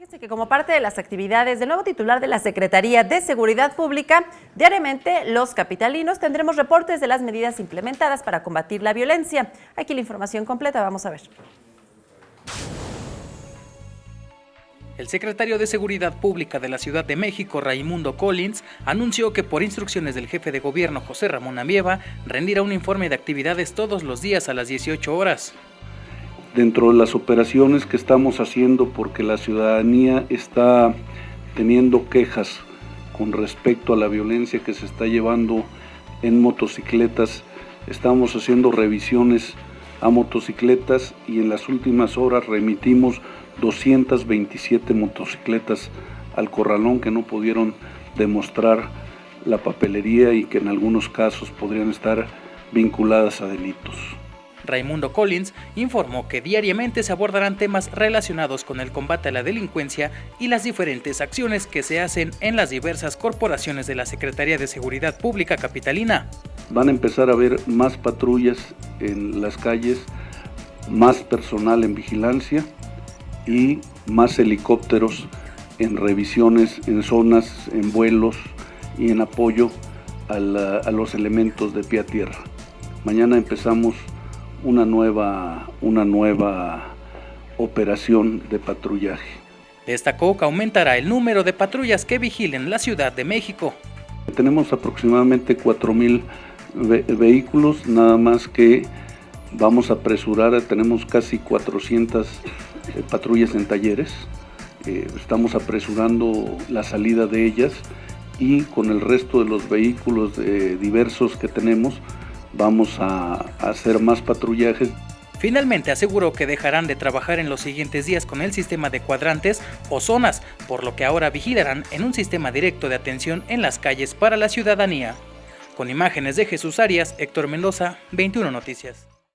Fíjense que como parte de las actividades del nuevo titular de la Secretaría de Seguridad Pública, diariamente los capitalinos tendremos reportes de las medidas implementadas para combatir la violencia. Aquí la información completa, vamos a ver. El secretario de Seguridad Pública de la Ciudad de México, Raimundo Collins, anunció que por instrucciones del jefe de gobierno, José Ramón Ambieva, rendirá un informe de actividades todos los días a las 18 horas. Dentro de las operaciones que estamos haciendo, porque la ciudadanía está teniendo quejas con respecto a la violencia que se está llevando en motocicletas, estamos haciendo revisiones a motocicletas y en las últimas horas remitimos 227 motocicletas al corralón que no pudieron demostrar la papelería y que en algunos casos podrían estar vinculadas a delitos. Raimundo Collins informó que diariamente se abordarán temas relacionados con el combate a la delincuencia y las diferentes acciones que se hacen en las diversas corporaciones de la Secretaría de Seguridad Pública capitalina. Van a empezar a haber más patrullas en las calles, más personal en vigilancia y más helicópteros en revisiones, en zonas, en vuelos y en apoyo a los elementos de pie a tierra. Mañana empezamos una nueva operación de patrullaje. Destacó que aumentará el número de patrullas que vigilen la Ciudad de México. Tenemos aproximadamente 4,000 vehículos, nada más que vamos a apresurar, tenemos casi 400 patrullas en talleres, estamos apresurando la salida de ellas y con el resto de los vehículos diversos que tenemos vamos a hacer más patrullajes. Finalmente aseguró que dejarán de trabajar en los siguientes días con el sistema de cuadrantes o zonas, por lo que ahora vigilarán en un sistema directo de atención en las calles para la ciudadanía. Con imágenes de Jesús Arias, Héctor Mendoza, 21 Noticias.